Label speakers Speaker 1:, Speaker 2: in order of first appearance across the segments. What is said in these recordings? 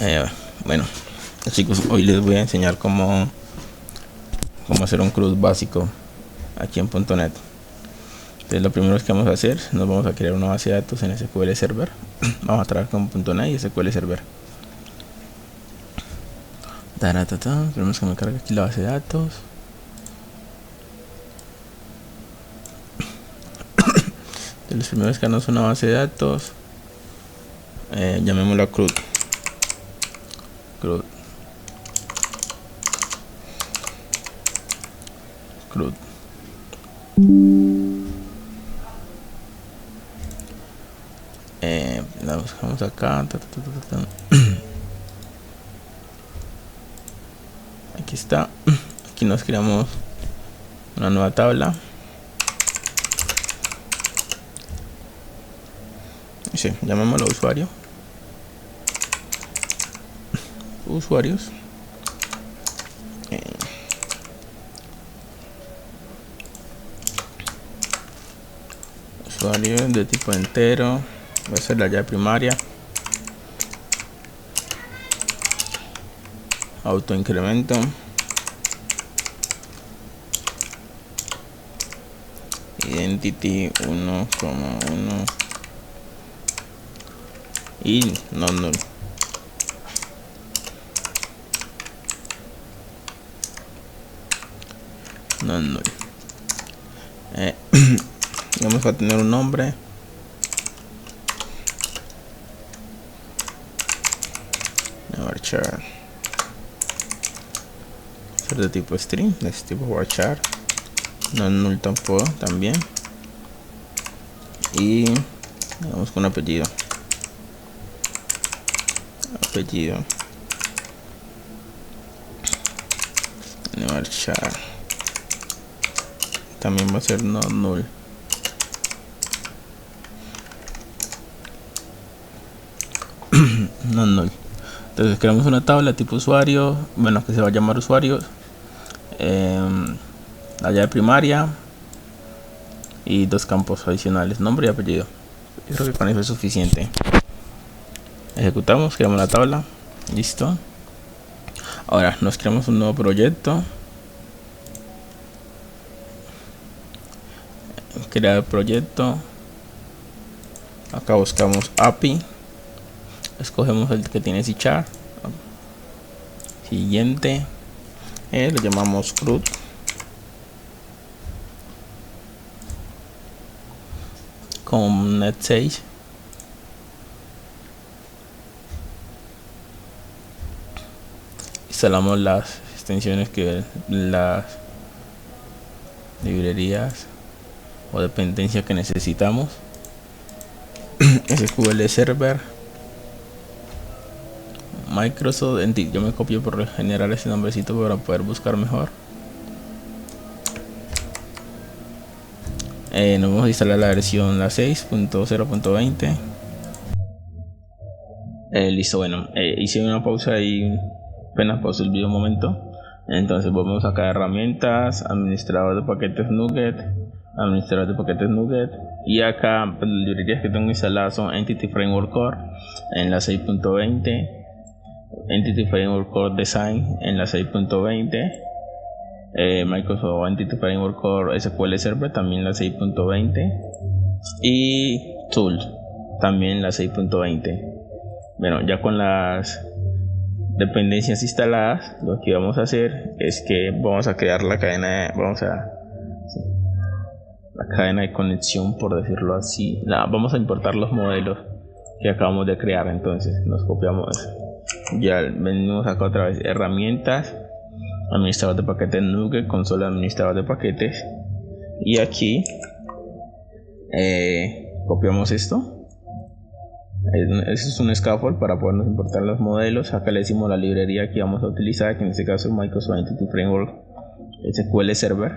Speaker 1: Eh, bueno, chicos, hoy les voy a enseñar cómo hacer un CRUD básico aquí en .NET. Entonces, lo primero que vamos a hacer, nos vamos a crear una base de datos en SQL Server. Vamos a trabajar con .NET y SQL Server. Tenemos que me cargue aquí la base de datos. Entonces, los primeros que es una base de datos, llamémosla CRUD. La buscamos acá. Aquí está. Aquí nos creamos una nueva tabla. Sí, llamémoslo usuario. Usuarios. Usuario de tipo entero. Va a ser la llave primaria. Autoincremento. Identity 1,1 y no null. Vamos a tener un nombre. Varchar. Ser de tipo string, de tipo varchar. No null tampoco, también. Y vamos con apellido. Varchar. También va a ser no null. No null. Entonces creamos una tabla tipo usuario, bueno, que se va a llamar usuarios, la llave primaria y dos campos adicionales, nombre y apellido. Yo creo que con eso es suficiente. Ejecutamos, creamos la tabla, listo. Ahora nos creamos un nuevo proyecto. Crear proyecto. Acá buscamos API. Escogemos el que tiene C#. Siguiente. Lo llamamos CRUD. Con Net6. Instalamos las extensiones las librerías o dependencias que necesitamos. SQL Server, Microsoft Entity. Yo me copio por generar ese nombrecito para poder buscar mejor. Nos vamos a instalar la versión la 6.0.20. Listo, bueno, hice una pausa y apenas pausé el video un momento. Entonces volvemos acá a herramientas, administrador de paquetes NuGet, y acá pues, las librerías que tengo instaladas son Entity Framework Core en la 6.20, Entity Framework Core Design en la 6.20, Microsoft Entity Framework Core SQL Server también en la 6.20 y Tool también en la 6.20. Bueno, ya con las dependencias instaladas, lo que vamos a hacer es que vamos a crear la cadena de conexión, por decirlo así. Vamos a importar los modelos que acabamos de crear. Entonces nos copiamos, ya venimos acá otra vez, herramientas, administrador de paquetes NuGet, consola de administrador de paquetes, y aquí copiamos esto. Eso es un scaffold para podernos importar los modelos. Acá le decimos la librería que vamos a utilizar, que en este caso es Microsoft Entity Framework SQL Server.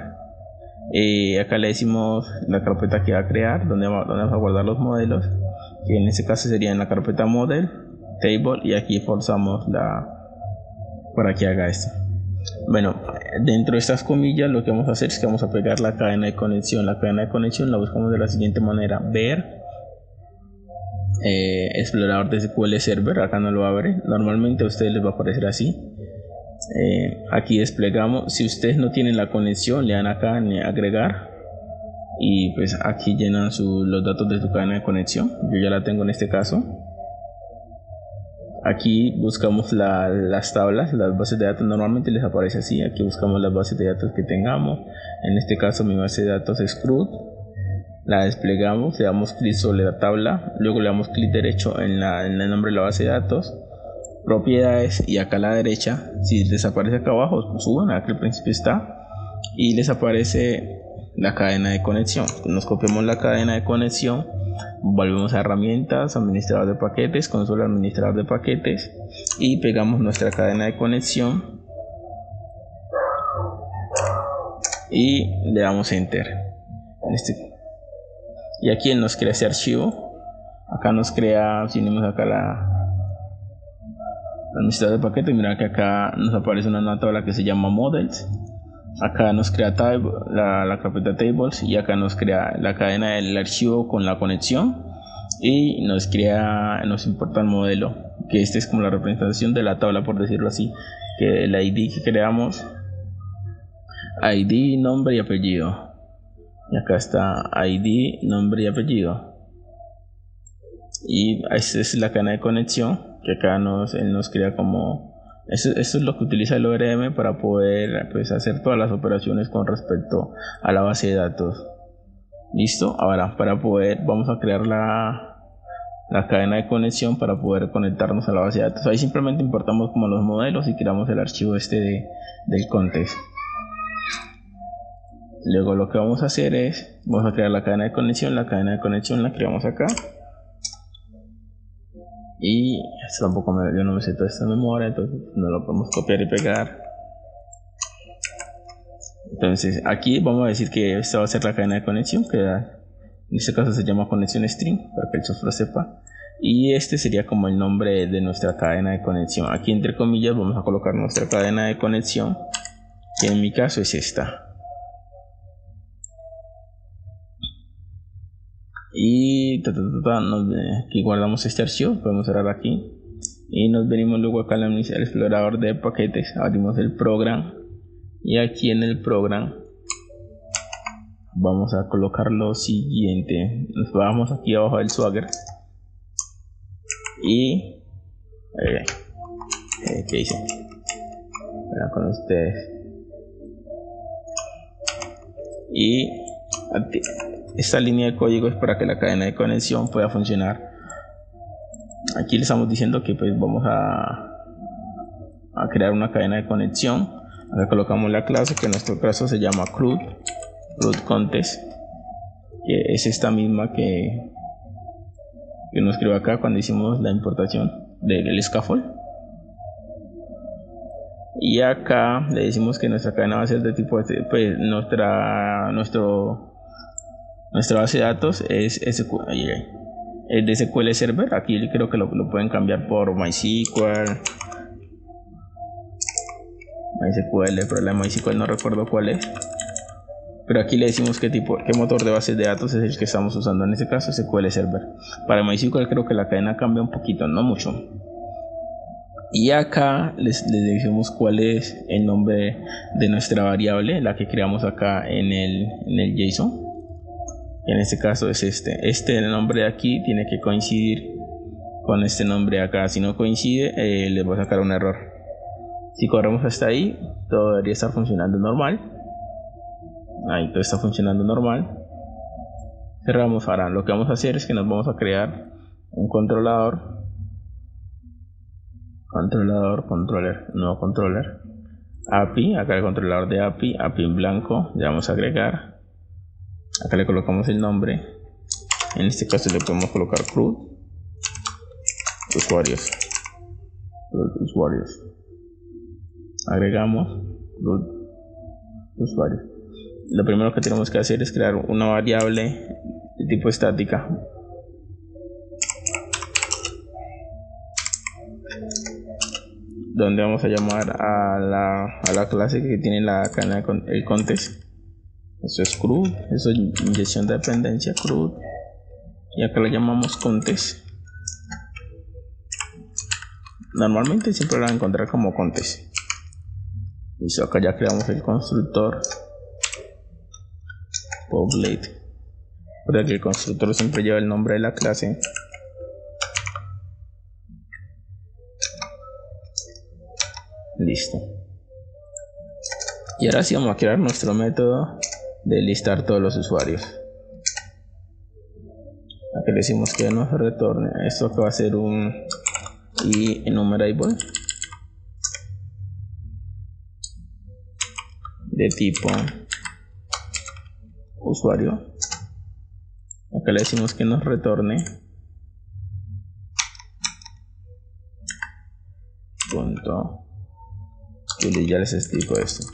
Speaker 1: Acá le decimos la carpeta que va a crear, donde vamos a guardar los modelos, que en este caso sería en la carpeta model, table, y aquí forzamos para que haga esto. Bueno, dentro de estas comillas lo que vamos a hacer es que vamos a pegar la cadena de conexión. La cadena de conexión la buscamos de la siguiente manera: ver explorador de SQL Server. Acá no lo abre, normalmente a ustedes les va a aparecer así. Aquí desplegamos. Si ustedes no tienen la conexión, le dan acá en agregar y pues aquí llenan los datos de su cadena de conexión. Yo ya la tengo en este caso. Aquí buscamos las tablas, las bases de datos. Normalmente les aparece así. Aquí buscamos las bases de datos que tengamos. En este caso mi base de datos es CRUD. La desplegamos, le damos clic sobre la tabla, luego le damos clic derecho en el nombre de la base de datos, propiedades, y acá a la derecha, si les aparece acá abajo, pues suban, acá al principio está, y les aparece la cadena de conexión. Nos copiamos la cadena de conexión, volvemos a herramientas, administrador de paquetes, consola administrador de paquetes, y pegamos nuestra cadena de conexión y le damos enter. Y aquí él nos crea ese archivo. Acá nos crea, si unimos acá la administrador de paquetes, mira que acá nos aparece una nueva tabla que se llama models. Acá nos crea la carpeta tables, y acá nos crea la cadena del archivo con la conexión, y nos importa el modelo, que este es como la representación de la tabla, por decirlo así, que el ID que creamos, ID, nombre y apellido. Y acá está ID, nombre y apellido. Y esta es la cadena de conexión que acá él nos crea como... Esto es lo que utiliza el ORM para poder pues, hacer todas las operaciones con respecto a la base de datos. Listo. Ahora vamos a crear la cadena de conexión para poder conectarnos a la base de datos. Ahí simplemente importamos como los modelos y creamos el archivo del context. Luego lo que vamos a hacer es, vamos a crear la cadena de conexión. La cadena de conexión la creamos acá. Y esto tampoco yo no me sé toda esta memoria, entonces no lo podemos copiar y pegar. Entonces aquí vamos a decir que esta va a ser la cadena de conexión, que en este caso se llama conexión string, para que el software sepa. Y este sería como el nombre de nuestra cadena de conexión. Aquí entre comillas vamos a colocar nuestra cadena de conexión, que en mi caso es esta. Y aquí guardamos este archivo, podemos cerrar aquí y nos venimos luego acá al explorador de paquetes, abrimos el program, y aquí en el program vamos a colocar lo siguiente. Nos vamos aquí abajo del Swagger y ¿qué hice? Con ustedes, y esta línea de código es para que la cadena de conexión pueda funcionar. Aquí le estamos diciendo que pues vamos a crear una cadena de conexión. Acá colocamos la clase, que en nuestro caso se llama CRUD Context, que es esta misma que nos creó acá cuando hicimos la importación del scaffold. Y acá le decimos que nuestra cadena va a ser de tipo pues nuestra base de datos es de SQL Server. Aquí creo que lo pueden cambiar por MySQL, pero la MySQL no recuerdo cuál es. Pero aquí le decimos qué motor de bases de datos es el que estamos usando. En este caso SQL Server. Para MySQL creo que la cadena cambia un poquito, no mucho. Y acá les decimos cuál es el nombre de nuestra variable, la que creamos acá en el JSON. En este caso es el nombre de aquí tiene que coincidir con este nombre de acá. Si no coincide, les va a sacar un error. Si corremos hasta ahí, todo debería estar funcionando normal. Ahí todo está funcionando normal. Cerramos. Ahora lo que vamos a hacer es que nos vamos a crear un controlador, nuevo controller, API. Acá el controlador de API en blanco, le vamos a agregar. Acá le colocamos el nombre. En este caso le podemos colocar CRUD usuarios. Agregamos CRUD usuarios. Lo primero que tenemos que hacer es crear una variable de tipo estática. Donde vamos a llamar a la clase que tiene la cadena el context. Eso es CRUD, eso es inyección de dependencia CRUD, y acá lo llamamos context. normalmente siempre lo van a encontrar como contest. Listo, acá ya creamos el constructor public. Recuerda que el constructor siempre lleva el nombre de la clase. Listo. Y ahora sí vamos a crear nuestro método de listar todos los usuarios. Aquí le decimos que nos retorne esto, que va a ser un enumerable de tipo usuario. Acá le decimos que nos retorne punto. Y ya les explico esto.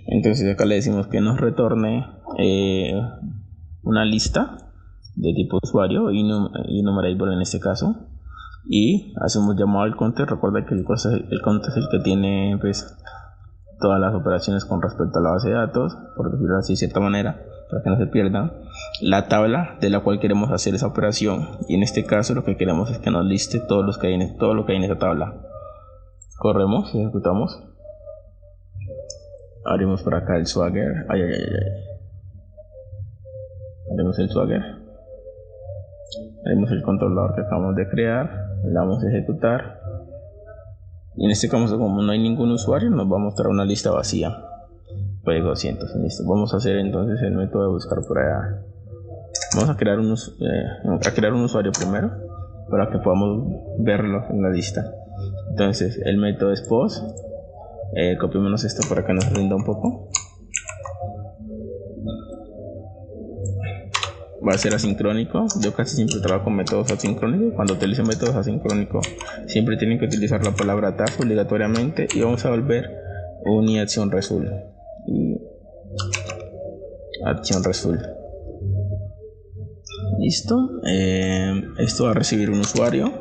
Speaker 1: Entonces acá le decimos que nos retorne una lista de tipo usuario y enumerable en este caso, y hacemos llamado al counter. Recuerda que el counter es el que tiene pues todas las operaciones con respecto a la base de datos, por decirlo así de cierta manera, para que no se pierdan la tabla de la cual queremos hacer esa operación, y en este caso lo que queremos es que nos liste todo lo que hay en esa tabla. Corremos, ejecutamos, abrimos por acá el Swagger, abrimos el Swagger, abrimos el controlador que acabamos de crear, le damos a ejecutar, y en este caso, como no hay ningún usuario, nos va a mostrar una lista vacía. Pues 200, listo. Vamos a hacer entonces el método de buscar por allá. Vamos a crear un usuario primero para que podamos verlo en la lista. Entonces el método es post. Copiémonos esto para que nos rinda un poco. Va a ser asincrónico. Yo casi siempre trabajo con métodos asincrónicos. Cuando utilizo métodos asincrónicos siempre tienen que utilizar la palabra tag obligatoriamente, y vamos a volver un y acción result. Y acción result. Listo. Esto va a recibir un usuario,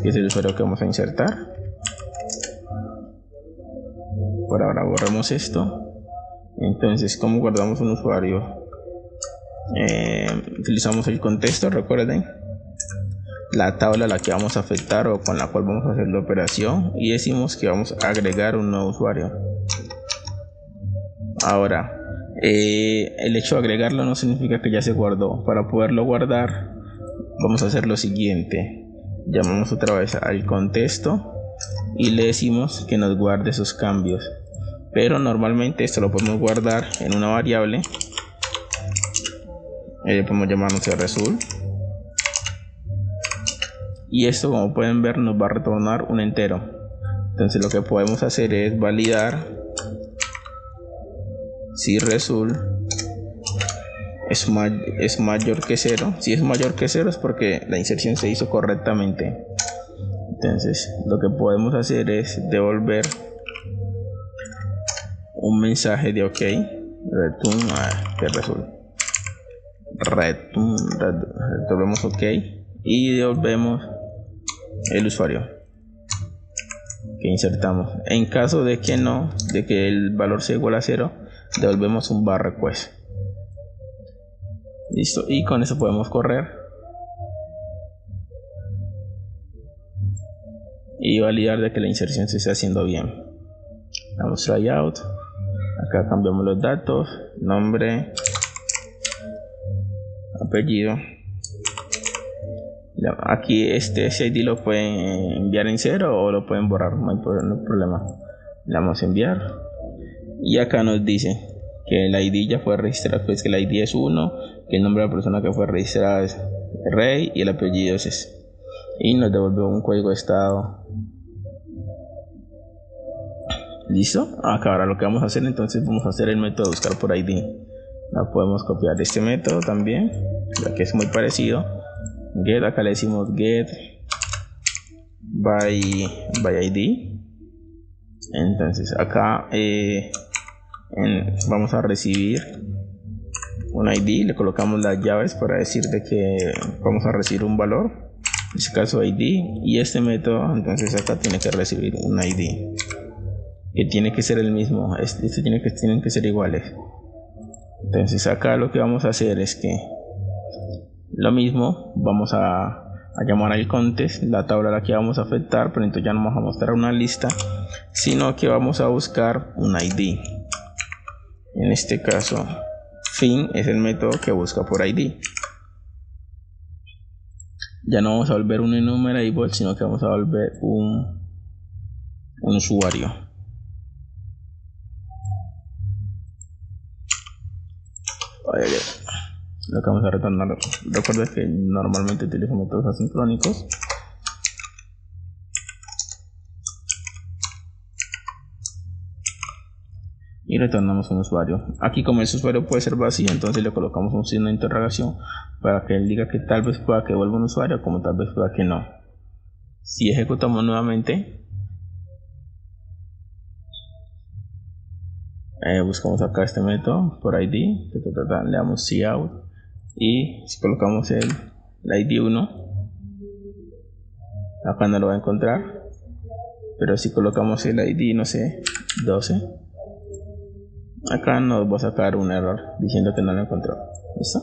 Speaker 1: que es el usuario que vamos a insertar. Por ahora borramos esto. Entonces, ¿cómo guardamos un usuario? Utilizamos el contexto, recuerden, la tabla a la que vamos a afectar o con la cual vamos a hacer la operación, y decimos que vamos a agregar un nuevo usuario. Ahora, el hecho de agregarlo no significa que ya se guardó. Para poderlo guardar vamos a hacer lo siguiente: llamamos otra vez al contexto y le decimos que nos guarde esos cambios, pero normalmente esto lo podemos guardar en una variable. Podemos llamarnos result, y esto, como pueden ver, nos va a retornar un entero. Entonces lo que podemos hacer es validar si result es mayor que 0. Si es mayor que 0 es porque la inserción se hizo correctamente. Entonces lo que podemos hacer es devolver un mensaje de OK, return que result, devolvemos OK y devolvemos el usuario que insertamos. En caso de que no, de que el valor sea igual a 0, devolvemos un bar request. Listo, y con eso podemos correr y validar de que la inserción se esté haciendo bien. Damos try out. Acá cambiamos los datos: nombre, apellido. Aquí este ID lo pueden enviar en 0 o lo pueden borrar, no hay problema. Le damos a enviar, y acá nos dice que el ID ya fue registrado, pues que el ID es 1, que el nombre de la persona que fue registrada es Rey y el apellido es ese, y nos devolvió un código de estado. Listo. Acá ahora lo que vamos a hacer, entonces vamos a hacer el método de buscar por ID. La podemos copiar de este método también, ya que es muy parecido. Get, acá le decimos get by ID. Entonces acá vamos a recibir un ID, le colocamos las llaves para decir de que vamos a recibir un valor, en este caso ID, y este método entonces acá tiene que recibir un ID que tiene que ser el mismo. Tienen que ser iguales. Entonces acá lo que vamos a hacer es que lo mismo, vamos a a llamar al contest, la tabla a la que vamos a afectar, pero entonces ya no vamos a mostrar una lista, sino que vamos a buscar un ID. En este caso, fin es el método que busca por ID. Ya no vamos a volver un enumerable, sino que vamos a volver un usuario. Lo que vamos a retornar, recuerda que normalmente utilizo métodos asincrónicos. Y retornamos un usuario. Aquí, como ese usuario puede ser vacío, entonces le colocamos un signo de interrogación para que él diga que tal vez pueda que vuelva un usuario, como tal vez pueda que no. Si ejecutamos nuevamente, buscamos acá este método por ID, le damos cout, y si colocamos el ID 1, acá no lo va a encontrar, pero si colocamos el ID, no sé, 12, acá nos va a sacar un error diciendo que no lo encontró. ¿Listo?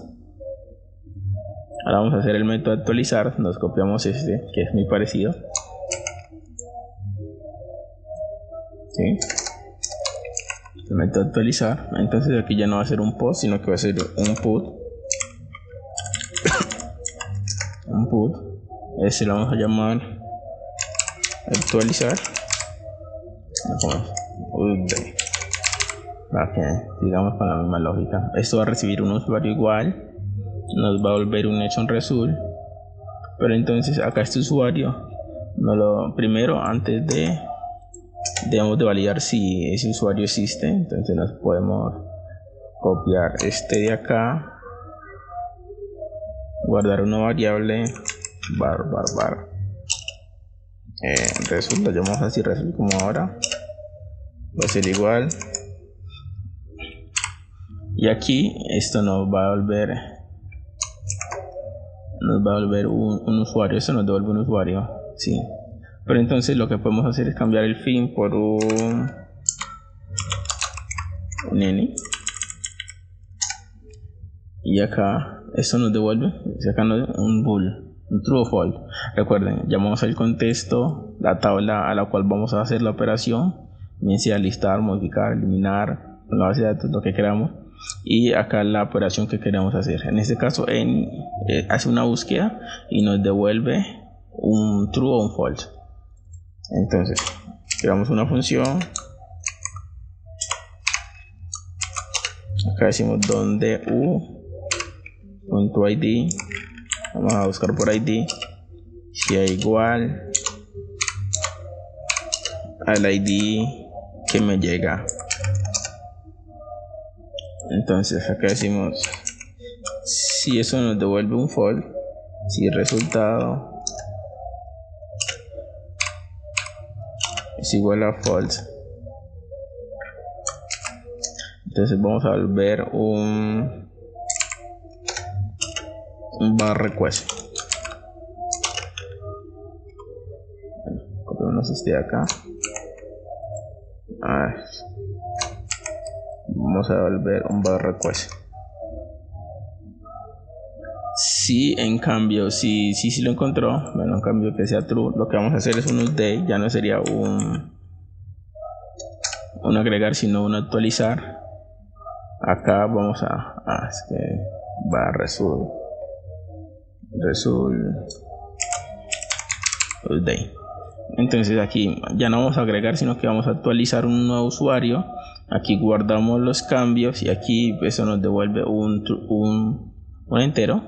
Speaker 1: Ahora vamos a hacer el método actualizar. Nos copiamos este, que es muy parecido. ¿Sí? El método actualizar. Entonces aquí ya no va a ser un post, sino que va a ser un put. Un put. Ese lo vamos a llamar actualizar. Para que sigamos con la misma lógica. Esto va a recibir un usuario igual, nos va a volver un JSON result, pero entonces acá este usuario primero, antes debemos de validar si ese usuario existe. Entonces nos podemos copiar este de acá, guardar una variable var result, lo llamamos así, result, como ahora va a ser igual. Y aquí esto nos va a volver un usuario. Esto nos devuelve un usuario, sí. Pero entonces lo que podemos hacer es cambiar el fin por un any. Y acá esto nos devuelve, sacando un bool, un true o false. Recuerden, llamamos al contexto la tabla a la cual vamos a hacer la operación, bien sea listar, modificar, eliminar, la base de datos, lo que queramos. Y acá la operación que queremos hacer. En este caso hace una búsqueda y nos devuelve un true o un false. Entonces creamos una función. Acá decimos donde u.id, vamos a buscar por id, si es igual al id que me llega. Entonces acá decimos si eso nos devuelve un false, si el resultado es igual a false, entonces vamos a volver un bar request. Copiamos este de acá. Vamos a volver un bar request. Si en cambio, si lo encontró, bueno, en cambio que sea true, lo que vamos a hacer es un update. Ya no sería un agregar, sino un actualizar. Acá vamos a va result update. Entonces aquí ya no vamos a agregar, sino que vamos a actualizar un nuevo usuario. Aquí guardamos los cambios y aquí eso nos devuelve un entero.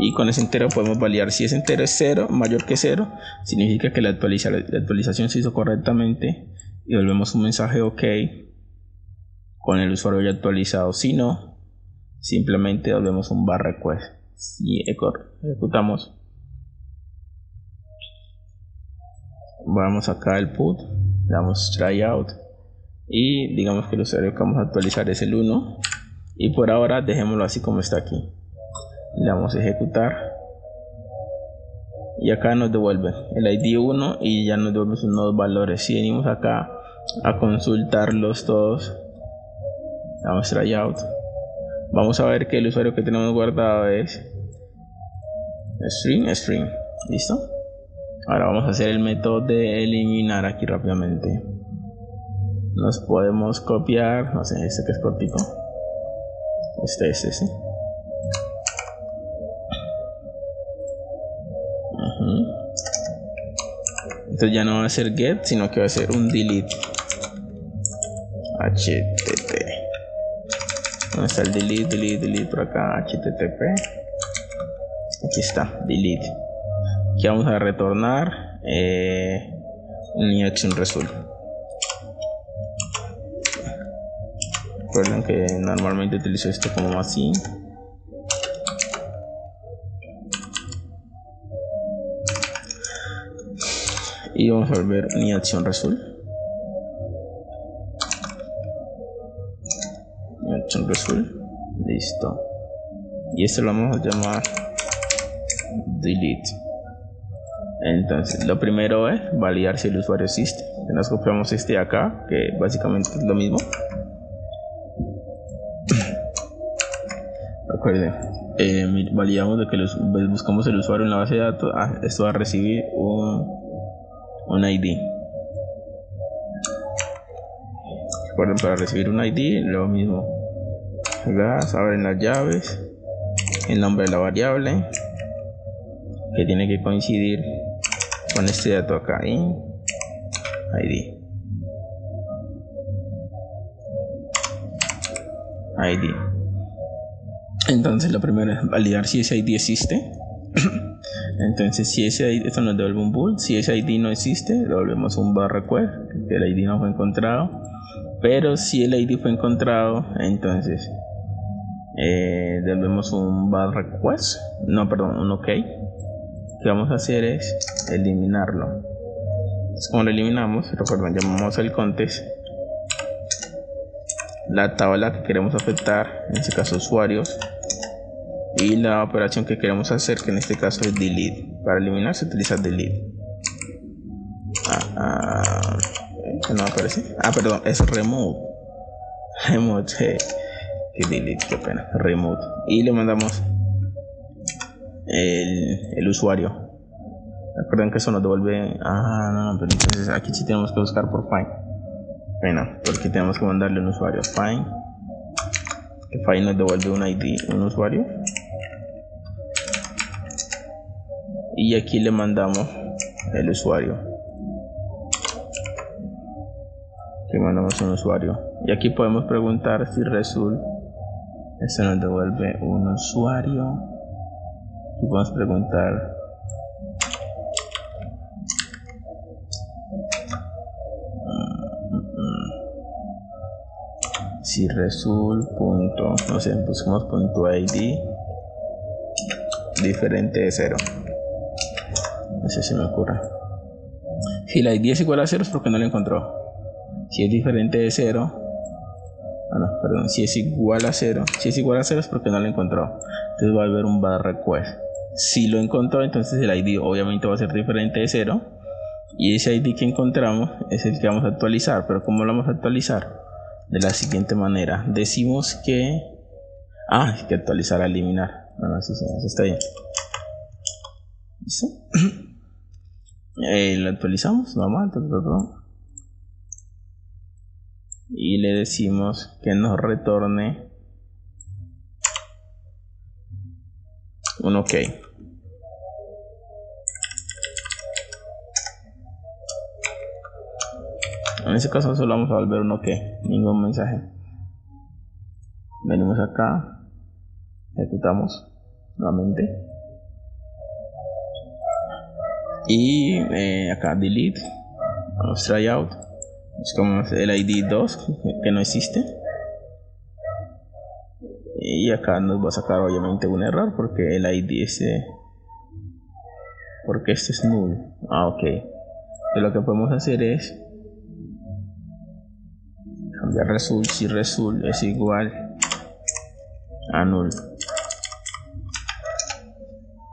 Speaker 1: Y con ese entero podemos validar si ese entero es 0, mayor que 0, significa que la actualización se hizo correctamente y volvemos un mensaje OK con el usuario ya actualizado. Si no, simplemente volvemos un bar request. Si ejecutamos, vamos acá al put, le damos tryout y digamos que el usuario que vamos a actualizar es el 1, y por ahora dejémoslo así como está aquí. Le damos a ejecutar y acá nos devuelve el ID 1 y ya nos devuelve sus nuevos valores. Si venimos acá a consultarlos todos, damos tryout, vamos a ver que el usuario que tenemos guardado es string, listo. Ahora vamos a hacer el método de eliminar aquí rápidamente. Nos podemos copiar, no sé, este que es cortito, sí. Entonces ya no va a ser get, sino que va a ser un delete. http. ¿Dónde está el delete por acá? http. Aquí está, delete. Aquí vamos a retornar un action result. Recuerden que normalmente utilizo esto como así. Y vamos a volver mi acción result. Mi acción result. Listo. Y esto lo vamos a llamar delete. Entonces lo primero es validar si el usuario existe. Nos copiamos este de acá, que básicamente es lo mismo. Recuerden, validamos de que buscamos el usuario en la base de datos. Esto va a recibir un ID. Recuerden, para recibir un ID lo mismo, abren las llaves, el nombre de la variable que tiene que coincidir con este dato acá en ID. Entonces lo primero es validar si ese ID existe. Entonces si ese ID, esto nos devuelve un bool. Si ese ID no existe, devolvemos un bar request, que el ID no fue encontrado. Pero si el ID fue encontrado, entonces devolvemos un bar request, un OK. Lo que vamos a hacer es eliminarlo. Entonces, como lo eliminamos, recuerden, llamamos el context, la tabla que queremos afectar, en este caso usuarios, y la operación que queremos hacer, que en este caso es delete. Para eliminar se utiliza delete. No aparece. Perdón, es remove. Que delete, qué pena. Remove. Y le mandamos el usuario. Recuerden que eso nos devuelve. No, pero entonces aquí sí tenemos que buscar por find. Bueno, porque tenemos que mandarle un usuario. Find. Que find nos devuelve un ID, un usuario. Y aquí le mandamos el usuario. Aquí mandamos un usuario. Y aquí podemos preguntar si result. Eso nos devuelve un usuario. Y podemos preguntar si result punto, no sé, buscamos punto ID diferente de 0. No sé si me ocurre. Si la ID es igual a 0 es porque no lo encontró. Si es diferente de 0, si es igual a 0, es porque no lo encontró. Entonces va a haber un bar request. Si lo encontró, entonces el ID obviamente va a ser diferente de 0. Y ese ID que encontramos es el que vamos a actualizar. Pero ¿cómo lo vamos a actualizar? De la siguiente manera. Decimos que hay que actualizar a eliminar. Así está bien. ¿Listo? Lo actualizamos normal. Y le decimos que nos retorne un OK. En este caso solo vamos a volver un OK, ningún mensaje. Venimos acá, ejecutamos nuevamente y acá delete, vamos try out, buscamos el ID 2 que no existe y acá nos va a sacar obviamente un error porque el ID porque este es null. OK. Entonces lo que podemos hacer es cambiar result si result es igual a null.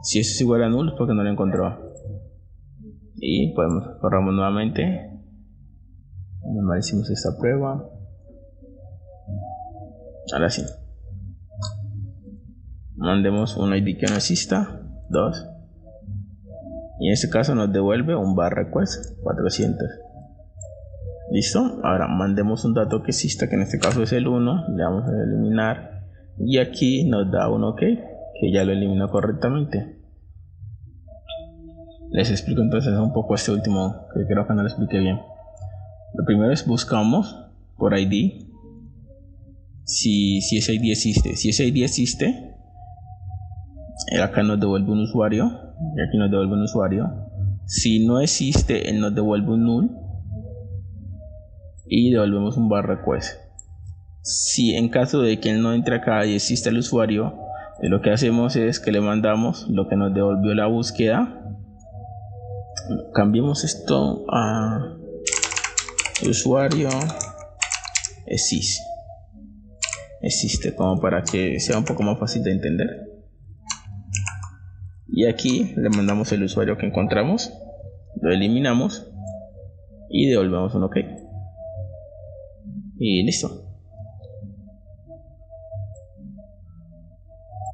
Speaker 1: Si eso es igual a null es porque no lo encontró. Y corramos nuevamente, normalicemos esta prueba. Ahora sí, mandemos un ID que no exista, 2, y en este caso nos devuelve un bar_request 400. Listo. Ahora mandemos un dato que exista, que en este caso es el 1, le damos a eliminar y aquí nos da un OK, que ya lo eliminó correctamente. Les explico entonces un poco este último, que creo que no lo expliqué bien. Lo primero es buscamos por ID si ese ID existe. Si ese ID existe, acá nos devuelve un usuario y aquí nos devuelve un usuario. Si no existe, él nos devuelve un null y devolvemos un bar_request. Si en caso de que él no entre acá y existe el usuario, lo que hacemos es que le mandamos lo que nos devolvió la búsqueda. Cambiemos esto a usuario existe, como para que sea un poco más fácil de entender. Y aquí le mandamos el usuario que encontramos, lo eliminamos y devolvemos un OK y listo.